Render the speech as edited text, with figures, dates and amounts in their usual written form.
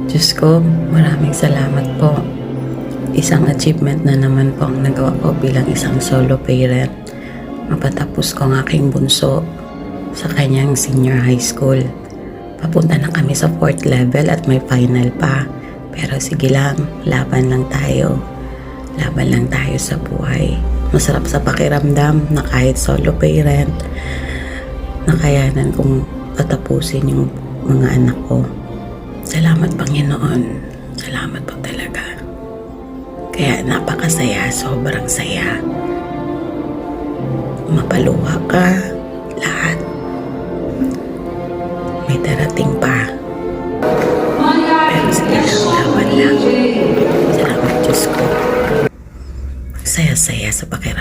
Diyos ko, maraming salamat po. Isang achievement na naman po ang nagawa ko bilang isang solo parent. Mapatapos ko ang aking bunso sa kanyang senior high school. Papunta na kami sa 4th level at may final pa. Pero sige lang, laban lang tayo. Laban lang tayo sa buhay. Masarap sa pakiramdam na kahit solo parent, nakayanan kong patapusin yung mga anak ko. Salamat Panginoon. Salamat po talaga. Kaya napakasaya, sobrang saya. Mapaluha ka, lahat. May darating pa. Pero sige lang, laban lang. Salamat Diyos ko. Saya-saya sa pakiramdam.